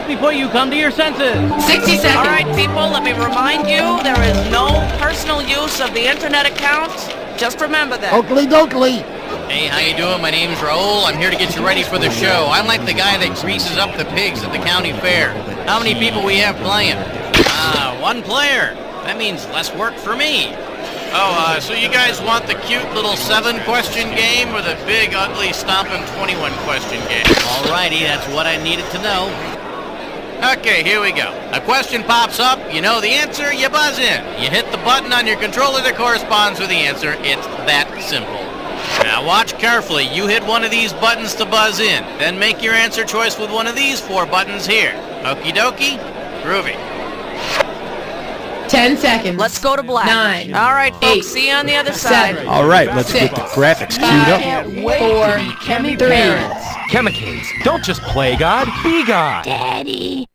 before you come to your senses. 60 seconds. All right, people, let me remind you, there is no personal use of the internet account. Just remember that. Oakley dokley. Hey, how you doing? My name's Raoul. I'm here to get you ready for the show. I'm like the guy that greases up the pigs at the county fair. How many people we have playing? One player. That means less work for me. Oh, so you guys want the cute little 7-question game or the big, ugly, stomping 21-question game? Alrighty, that's what I needed to know. Okay, here we go. A question pops up, you know the answer, you buzz in. You hit the button on your controller that corresponds with the answer. It's that simple. Now watch carefully. You hit one of these buttons to buzz in. Then make your answer choice with one of these 4 buttons here. Okie dokie, groovy. 10 seconds. Let's go to black. 9. All right, folks, 8, see you on the other side. 7. All right, let's get the graphics queued up. 4, 3. Chemicals, don't just play God, be God. Daddy.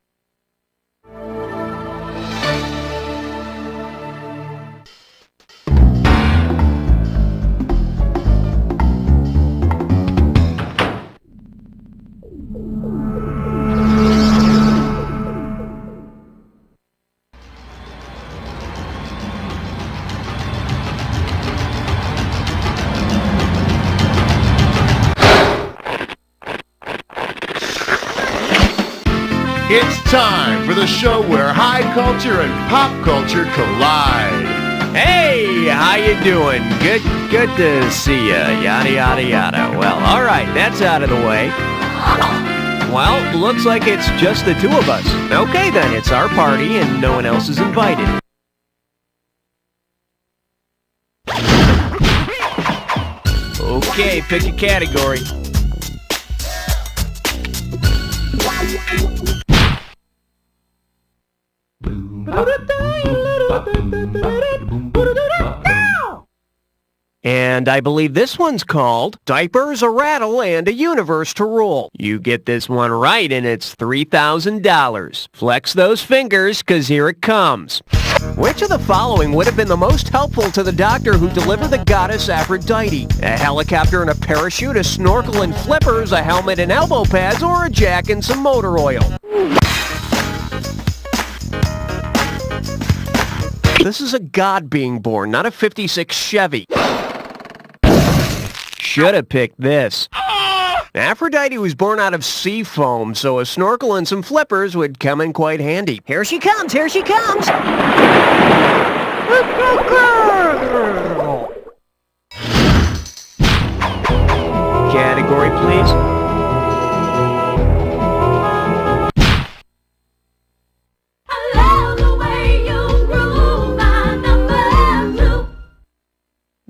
It's time for the show where high culture and pop culture collide. Hey, how you doing? Good to see ya. Yada, yada, yada. Well, all right, that's out of the way. Well, looks like it's just the 2 of us. Okay, then, it's our party and no one else is invited. Okay, pick a category. And I believe this one's called Diapers, a Rattle, and a Universe to Rule. You get this one right and it's $3,000. Flex those fingers, 'cause here it comes. Which of the following would have been the most helpful to the doctor who delivered the goddess Aphrodite? A helicopter and a parachute, a snorkel and flippers, a helmet and elbow pads, or a jack and some motor oil? This is a god being born, not a 56 Chevy. Should have picked this. Aphrodite was born out of sea foam, so a snorkel and some flippers would come in quite handy. Here she comes! Here she comes! Category, please.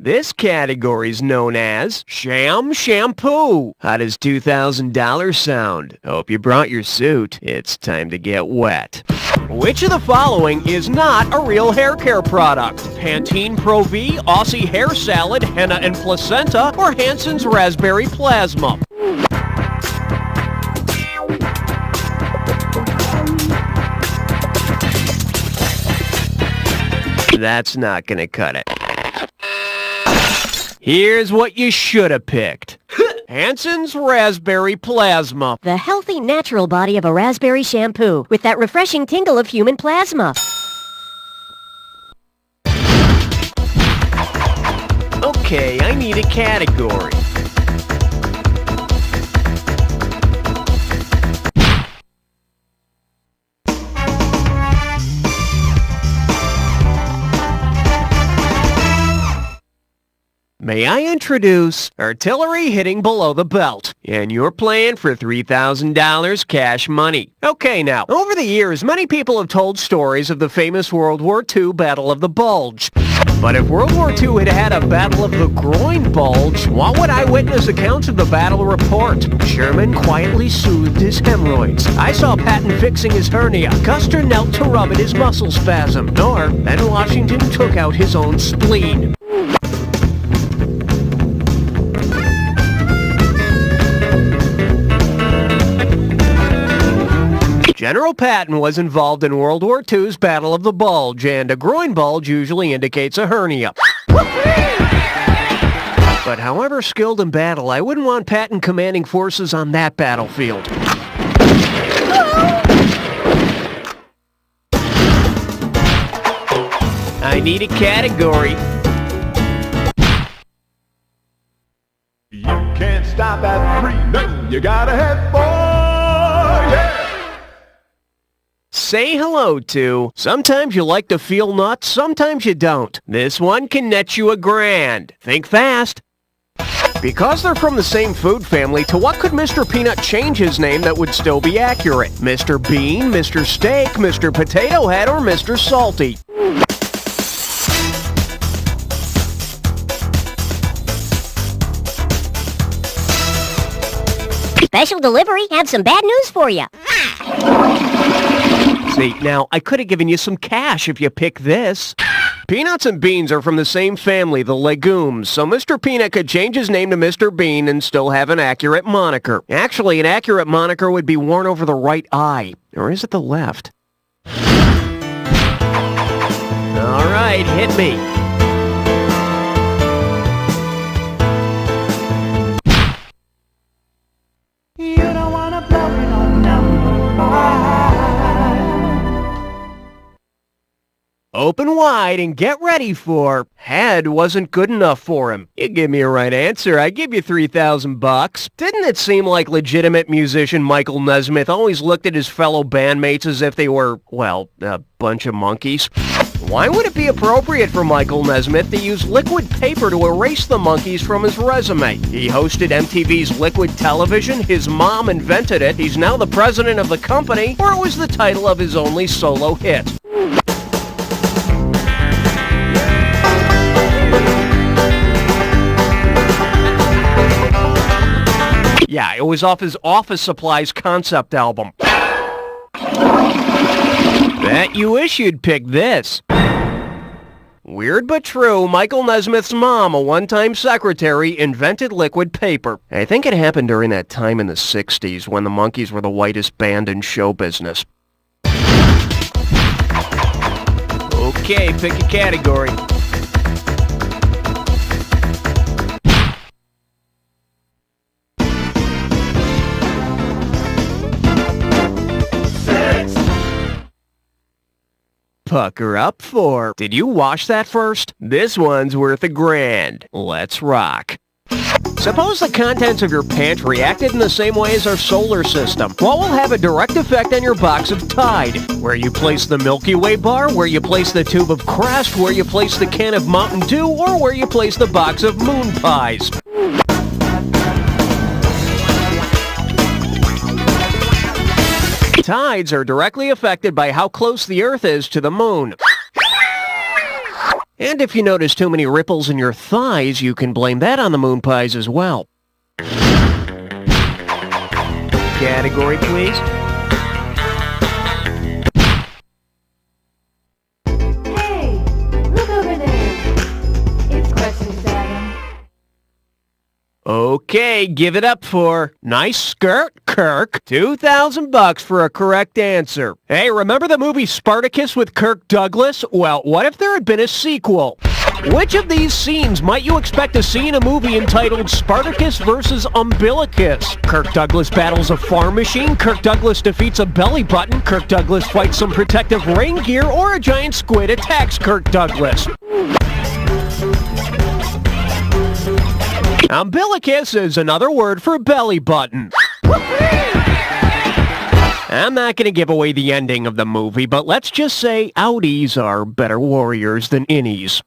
This category's known as Sham Shampoo. How does $2,000 sound? Hope you brought your suit. It's time to get wet. Which of the following is not a real hair care product? Pantene Pro V, Aussie Hair Salad, Henna and Placenta, or Hansen's Raspberry Plasma? That's not gonna cut it. Here's what you should have picked. Hansen's Raspberry Plasma. The healthy, natural body of a raspberry shampoo with that refreshing tingle of human plasma. Okay, I need a category. May I introduce Artillery Hitting Below the Belt? And you're playing for $3,000 cash money. Okay, now, over the years, many people have told stories of the famous World War II Battle of the Bulge. But if World War II had had a Battle of the Groin Bulge, what would eyewitness accounts of the battle report? Sherman quietly soothed his hemorrhoids. I saw Patton fixing his hernia. Custer knelt to rub at his muscle spasm. Or Ben Washington took out his own spleen. General Patton was involved in World War II's Battle of the Bulge, and a groin bulge usually indicates a hernia. But however skilled in battle, I wouldn't want Patton commanding forces on that battlefield. I need a category. You can't stop at 3, no, you gotta have 4, yeah! Say hello to, sometimes you like to feel nuts, sometimes you don't. This one can net you $1,000. Think fast. Because they're from the same food family, to what could Mr. Peanut change his name that would still be accurate? Mr. Bean, Mr. Steak, Mr. Potato Head, or Mr. Salty? Special delivery, have some bad news for you. See, now, I could have given you some cash if you pick this. Peanuts and beans are from the same family, the legumes, so Mr. Peanut could change his name to Mr. Bean and still have an accurate moniker. Actually, an accurate moniker would be worn over the right eye. Or is it the left? All right, hit me. You don't wanna blow it on number 5. Open wide and get ready for head wasn't good enough for him. You give me a right answer, I give you $3,000. Didn't it seem like legitimate musician Michael Nesmith always looked at his fellow bandmates as if they were, well, a bunch of monkeys? Why would it be appropriate for Michael Nesmith to use liquid paper to erase the monkeys from his resume? He hosted MTV's Liquid Television, his mom invented it, he's now the president of the company, or it was the title of his only solo hit. Yeah, it was off his Office Supplies concept album. Bet you wish you'd pick this. Weird but true, Michael Nesmith's mom, a one-time secretary, invented liquid paper. I think it happened during that time in the 60s when the Monkees were the whitest band in show business. Okay, pick a category. Pucker up for. Did you wash that first? This one's worth $1,000. Let's rock. Suppose the contents of your pantry acted in the same way as our solar system. What will have a direct effect on your box of Tide? Where you place the Milky Way bar, where you place the tube of Crest, where you place the can of Mountain Dew, or where you place the box of Moon Pies. Tides are directly affected by how close the Earth is to the moon. And if you notice too many ripples in your thighs, you can blame that on the moon pies as well. Category, please. Hey, look over there. It's question 7. Okay, give it up for nice skirt, Kirk. $2,000 for a correct answer. Hey, remember the movie Spartacus with Kirk Douglas? Well, what if there had been a sequel? Which of these scenes might you expect to see in a movie entitled Spartacus vs. Umbilicus? Kirk Douglas battles a farm machine, Kirk Douglas defeats a belly button, Kirk Douglas fights some protective rain gear, or a giant squid attacks Kirk Douglas. Umbilicus is another word for belly button. I'm not going to give away the ending of the movie, but let's just say outies are better warriors than innies.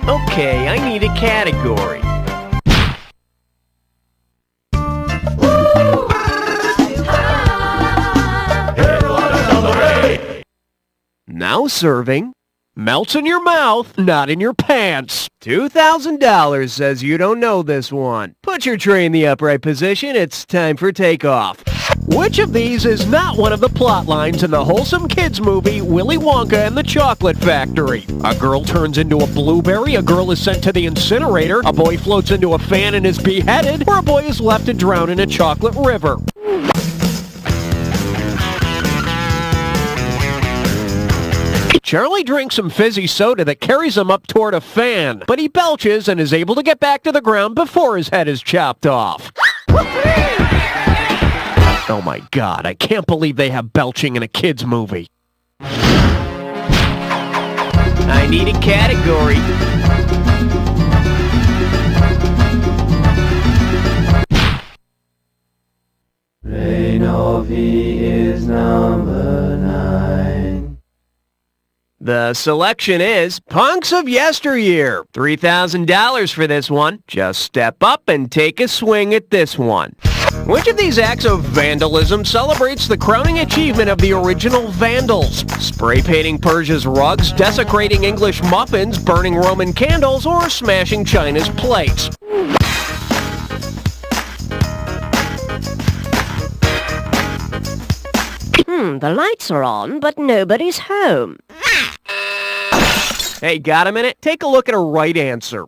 Okay, I need a category. Now serving. Melts in your mouth, not in your pants. $2,000 says you don't know this one. Put your tray in the upright position. It's time for takeoff. Which of these is not one of the plot lines in the wholesome kids movie Willy Wonka and the Chocolate Factory? A girl turns into a blueberry, a girl is sent to the incinerator, a boy floats into a fan and is beheaded, or a boy is left to drown in a chocolate river. Charlie drinks some fizzy soda that carries him up toward a fan, but he belches and is able to get back to the ground before his head is chopped off. Oh my God, I can't believe they have belching in a kid's movie. I need a category. is number 9. The selection is Punks of Yesteryear. $3,000 for this one. Just step up and take a swing at this one. Which of these acts of vandalism celebrates the crowning achievement of the original Vandals? Spray painting Persia's rugs, desecrating English muffins, burning Roman candles, or smashing China's plates? The lights are on, but nobody's home. Hey, got a minute? Take a look at a right answer.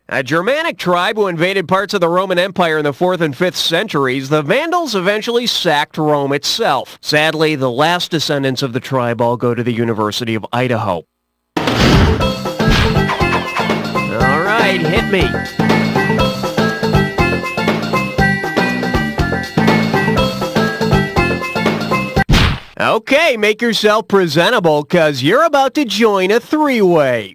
A Germanic tribe who invaded parts of the Roman Empire in the 4th and 5th centuries, the Vandals eventually sacked Rome itself. Sadly, the last descendants of the tribe all go to the University of Idaho. All right, hit me. Okay, make yourself presentable, 'cause you're about to join a three-way.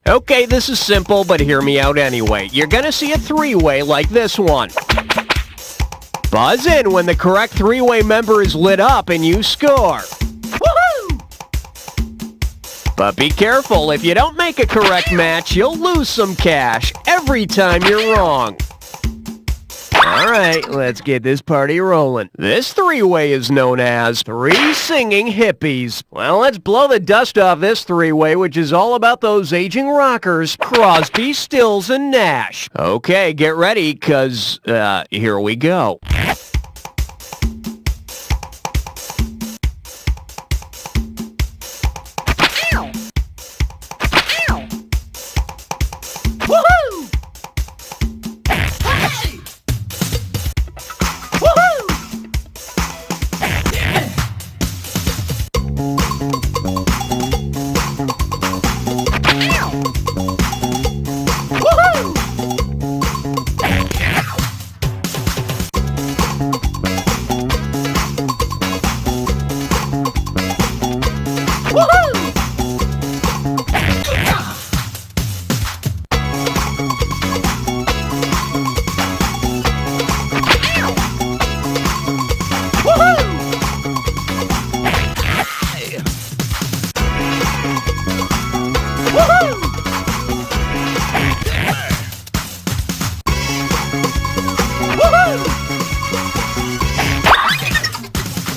Okay, this is simple, but hear me out anyway. You're gonna see a three-way like this one. Buzz in when the correct three-way member is lit up and you score. Woohoo! But be careful, if you don't make a correct match, you'll lose some cash every time you're wrong. Alright, let's get this party rolling. This three-way is known as Three Singing Hippies. Well, let's blow the dust off this three-way, which is all about those aging rockers, Crosby, Stills, and Nash. Okay, get ready, 'cause, here we go.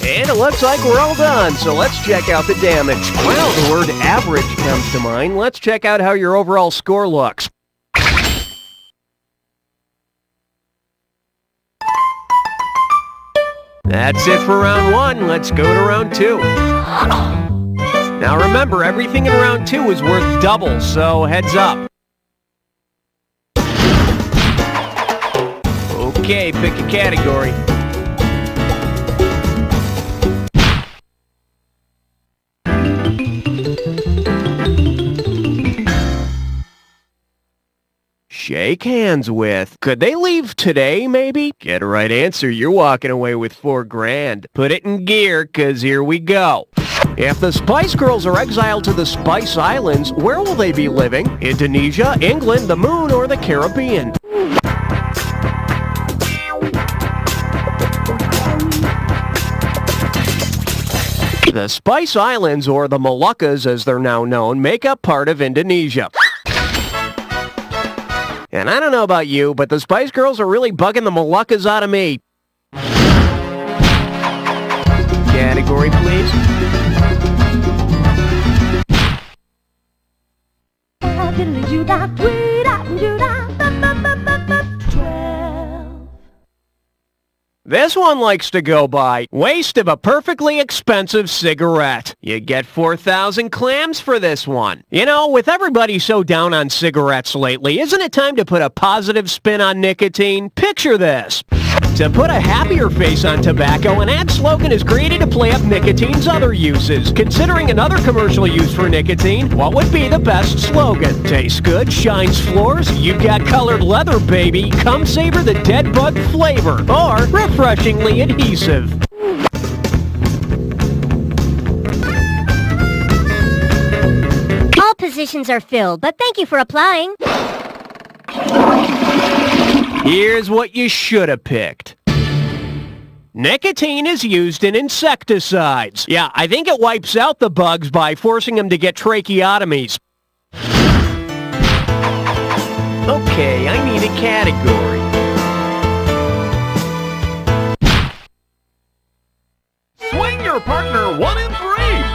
And it looks like we're all done, so let's check out the damage. Well, the word average comes to mind. Let's check out how your overall score looks. That's it for round one. Let's go to round two. Now remember, everything in round two is worth double, so heads up. Okay, pick a category. Shake hands with. Could they leave today, maybe? Get a right answer, you're walking away with $4,000. Put it in gear, 'cause here we go. If the Spice Girls are exiled to the Spice Islands, where will they be living? Indonesia, England, the Moon, or the Caribbean? The Spice Islands, or the Moluccas as they're now known, make up part of Indonesia. And I don't know about you, but the Spice Girls are really bugging the Moluccas out of me. Category, please. This one likes to go by waste of a perfectly expensive cigarette. You get 4,000 clams for this one. You know, with everybody so down on cigarettes lately, isn't it time to put a positive spin on nicotine? Picture this. To put a happier face on tobacco, an ad slogan is created to play up nicotine's other uses. Considering another commercial use for nicotine, what would be the best slogan? Tastes good, shines floors, you got colored leather, baby. Come savor the dead bug flavor. Or refreshingly adhesive. All positions are filled, but thank you for applying. Here's what you should have picked. Nicotine is used in insecticides. Yeah, I think it wipes out the bugs by forcing them to get tracheotomies. Okay, I need a category. Swing your partner 1 and 3.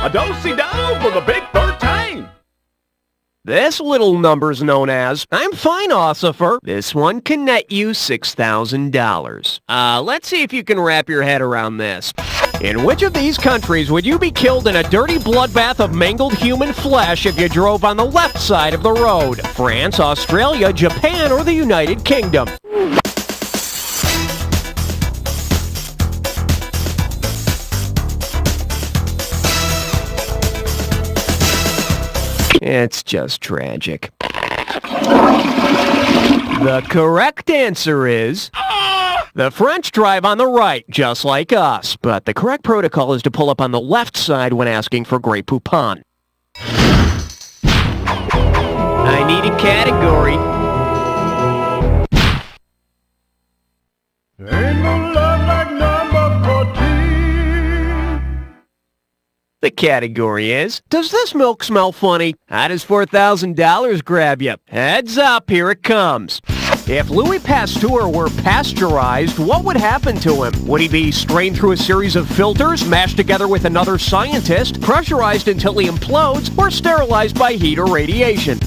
A do-si-do for the big 13. This little number's known as, I'm fine, Ossifer. This one can net you $6,000. Let's see if you can wrap your head around this. In which of these countries would you be killed in a dirty bloodbath of mangled human flesh if you drove on the left side of the road? France, Australia, Japan, or the United Kingdom? It's just tragic. The correct answer is... the French drive on the right, just like us. But the correct protocol is to pull up on the left side when asking for Grey Poupon. I need a category. Ain't no love like number 14. The category is, does this milk smell funny? How does $4,000 grab you? Heads up, here it comes. If Louis Pasteur were pasteurized, what would happen to him? Would he be strained through a series of filters, mashed together with another scientist, pressurized until he implodes, or sterilized by heat or radiation?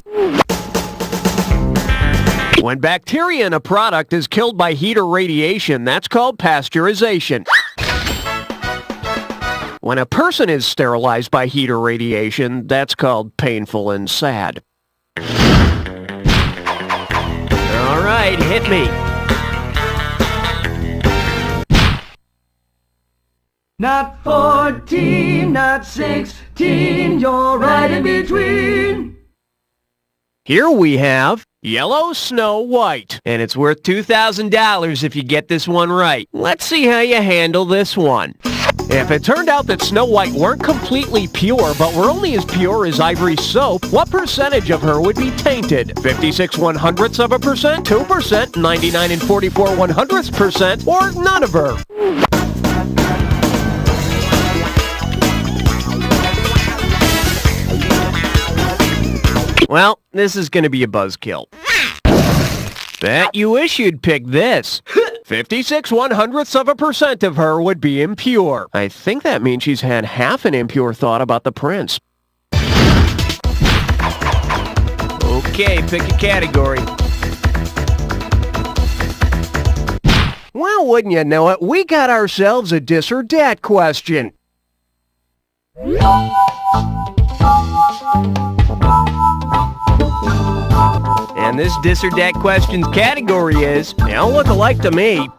When bacteria in a product is killed by heat or radiation, that's called pasteurization. When a person is sterilized by heat or radiation, that's called painful and sad. All right, hit me. Not 14, not 16, you're right in between. Here we have Yellow Snow White, and it's worth $2,000 if you get this one right. Let's see how you handle this one. If it turned out that Snow White weren't completely pure, but were only as pure as ivory soap, what percentage of her would be tainted? 56/100%, 2%, 99 44/100%, or none of her? Well, this is going to be a buzzkill. Bet you wish you'd pick this. 56/100% of her would be impure. I think that means she's had half an impure thought about the prince. Okay, pick a category. Well, wouldn't you know it, we got ourselves a dis or dat question. And this dis or dat question's category is, they all look alike to me.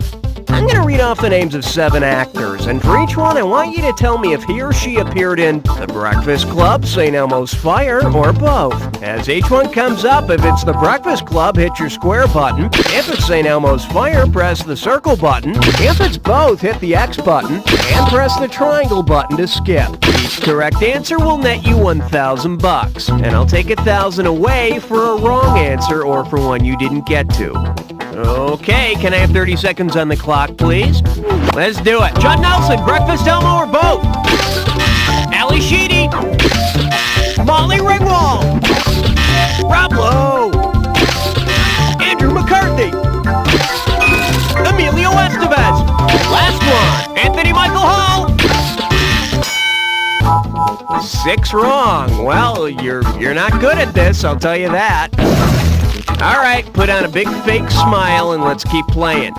I'm going to read off the names of 7 actors, and for each one I want you to tell me if he or she appeared in The Breakfast Club, St. Elmo's Fire, or both. As each one comes up, if it's The Breakfast Club, hit your square button. If it's St. Elmo's Fire, press the circle button. If it's both, hit the X button, and press the triangle button to skip. Each correct answer will net you $1,000, and I'll take $1,000 away for a wrong answer or for one you didn't get to. Okay, can I have 30 seconds on the clock, please? Let's do it. Judd Nelson, Breakfast Elmo, or both? Ali Sheedy, Molly Ringwald, Rob Lowe, Andrew McCarthy, Emilio Estevez. Last one, Anthony Michael Hall. 6 wrong. Well, you're not good at this, I'll tell you that. All right, put on a big fake smile and let's keep playing.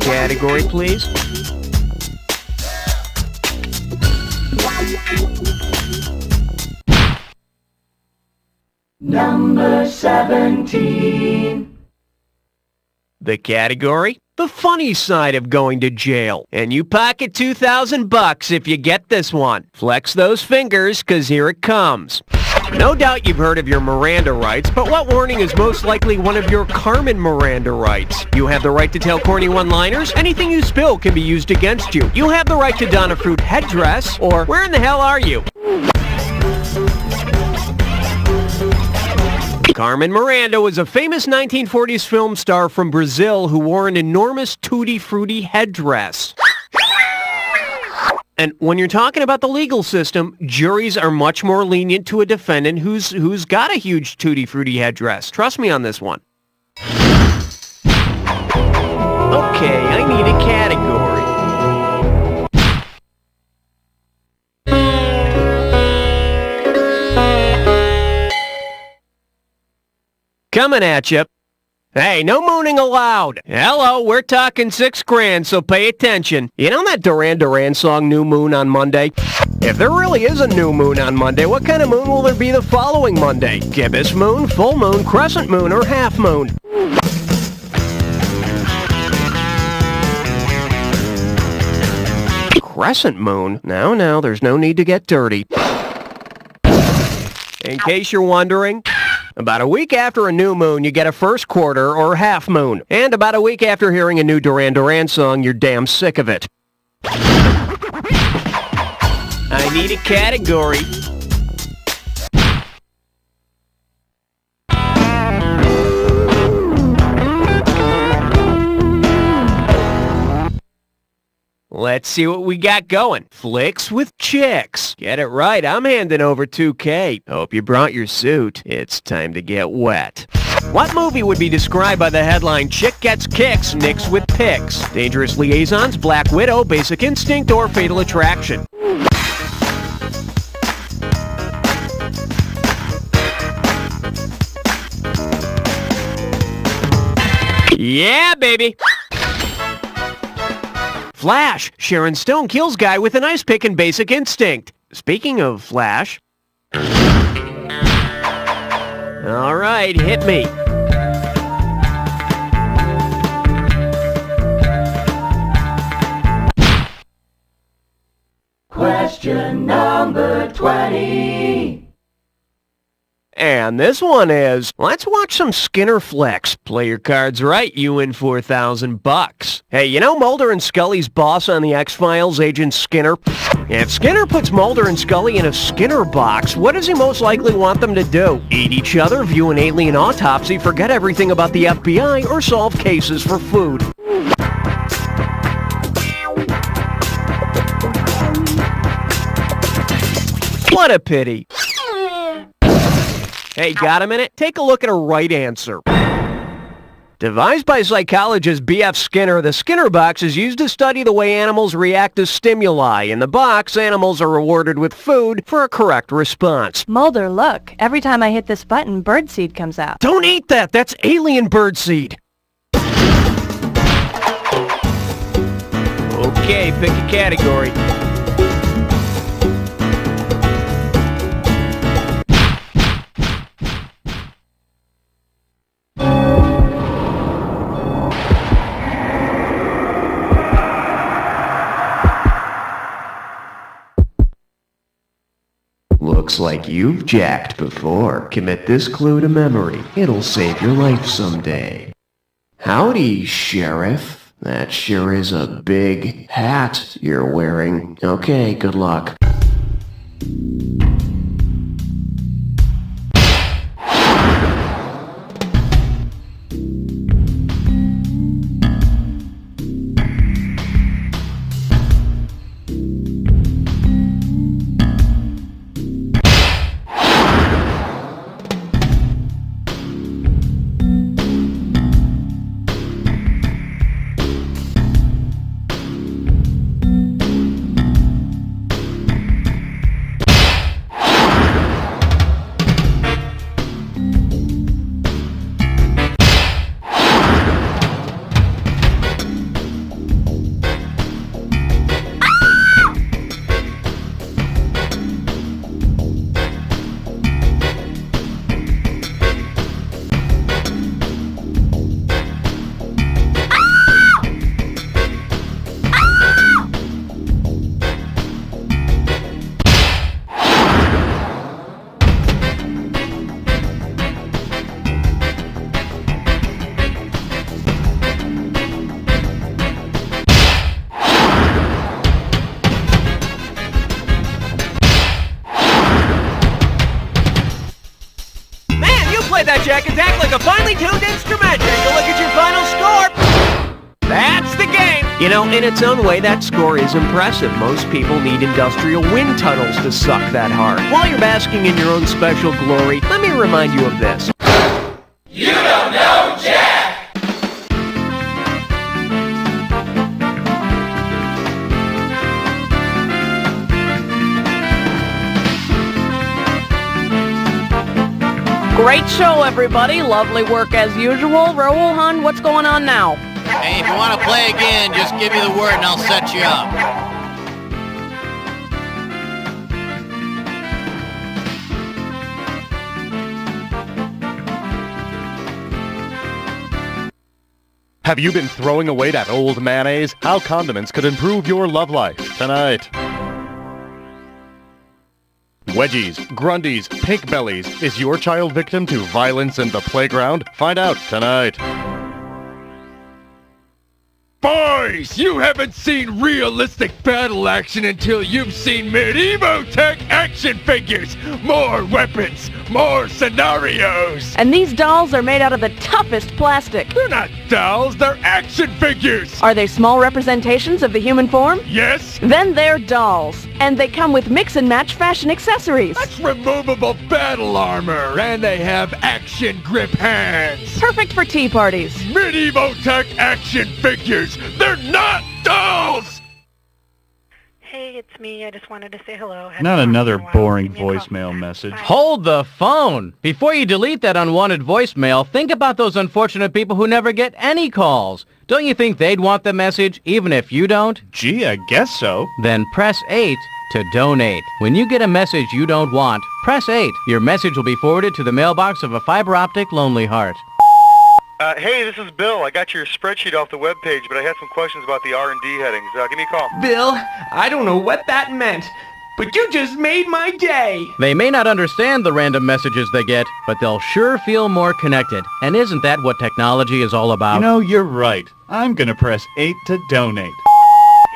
Category, please. Number 17. The category? The funny side of going to jail. And you pocket $2,000 if you get this one. Flex those fingers, 'cause here it comes. No doubt you've heard of your Miranda rights, but what warning is most likely one of your Carmen Miranda rights? You have the right to tell corny one-liners. Anything you spill can be used against you. You have the right to don a fruit headdress, or where in the hell are you? Carmen Miranda was a famous 1940s film star from Brazil who wore an enormous tutti frutti headdress. And when you're talking about the legal system, juries are much more lenient to a defendant who's got a huge tutti frutti headdress. Trust me on this one. Okay, I need a category. Coming at you. Hey, no mooning allowed. Hello, we're talking $6,000, so pay attention. You know that Duran Duran song, New Moon on Monday? If there really is a new moon on Monday, what kind of moon will there be the following Monday? Gibbous moon, full moon, crescent moon, or half moon? Crescent moon? No, there's no need to get dirty. In case you're wondering, about a week after a new moon, you get a first quarter or half moon. And about a week after hearing a new Duran Duran song, you're damn sick of it. I need a category. Let's see what we got going. Flicks with chicks. Get it right, I'm handing over $2,000. Hope you brought your suit. It's time to get wet. What movie would be described by the headline, Chick Gets Kicks, Nicks with Picks? Dangerous Liaisons, Black Widow, Basic Instinct, or Fatal Attraction? Yeah, baby! Flash! Sharon Stone kills guy with an ice pick in Basic Instinct. Speaking of Flash... All right, hit me. Question number 20. And this one is, let's watch some Skinner flicks. Play your cards right, you win $4,000. Hey, you know Mulder and Scully's boss on the X-Files, Agent Skinner? If Skinner puts Mulder and Scully in a Skinner box, what does he most likely want them to do? Eat each other, view an alien autopsy, forget everything about the FBI, or solve cases for food? What a pity. Hey, got a minute? Take a look at a right answer. Devised by psychologist B.F. Skinner, the Skinner box is used to study the way animals react to stimuli. In the box, animals are rewarded with food for a correct response. Mulder, look. Every time I hit this button, birdseed comes out. Don't eat that! That's alien birdseed! Okay, pick a category. Looks like you've jacked before. Commit this clue to memory. It'll save your life someday. Howdy, Sheriff. That sure is a big hat you're wearing. Okay, good luck. check and act like a finely tuned instrument. Take a look at your final score. That's the game. You know, in its own way, that score is impressive. Most people need industrial wind tunnels to suck that hard. While you're basking in your own special glory, let me remind you of this. You don't know Jack! Great show, everybody. Lovely work as usual. Raul, hon, what's going on now? Hey, if you want to play again, just give me the word and I'll set you up. Have you been throwing away that old mayonnaise? How condiments could improve your love life tonight. Wedgies, Grundies, Pink Bellies. Is your child victim to violence in the playground? Find out tonight. Boys, you haven't seen realistic battle action until you've seen medieval tech action figures. More weapons, more scenarios. And these dolls are made out of the toughest plastic. They're not dolls, they're action figures. Are they small representations of the human form? Yes. Then they're dolls. And they come with mix-and-match fashion accessories. That's removable battle armor, and they have action grip hands. Perfect for tea parties. Medieval tech action figures. They're not dolls! Hey, it's me. I just wanted to say hello. Not another boring voicemail message. Hold the phone! Before you delete that unwanted voicemail, think about those unfortunate people who never get any calls. Don't you think they'd want the message, even if you don't? Gee, I guess so. Then press 8 to donate. When you get a message you don't want, press 8. Your message will be forwarded to the mailbox of a fiber optic lonely heart. Hey, this is Bill. I got your spreadsheet off the webpage, but I had some questions about the R&D headings. Give me a call. Bill, I don't know what that meant, but you just made my day. They may not understand the random messages they get, but they'll sure feel more connected. And isn't that what technology is all about? You know, you're right. I'm gonna press 8 to donate.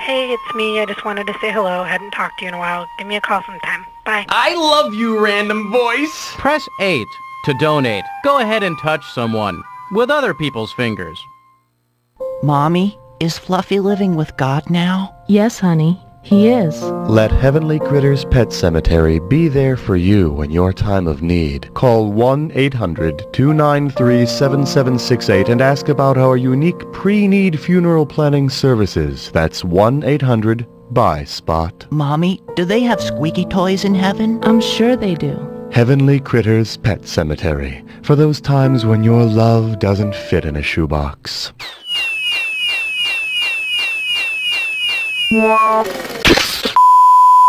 Hey, it's me. I just wanted to say hello. Hadn't talked to you in a while. Give me a call sometime. Bye. I love you, random voice. Press 8 to donate. Go ahead and touch someone with other people's fingers. Mommy, is Fluffy living with God now? Yes, honey, he is. Let Heavenly Critters Pet Cemetery be there for you in your time of need. Call 1-800-293-7768 and ask about our unique pre-need funeral planning services. That's 1-800-BUY-SPOT. Mommy, do they have squeaky toys in heaven? I'm sure they do. Heavenly Critters Pet Cemetery, for those times when your love doesn't fit in a shoebox.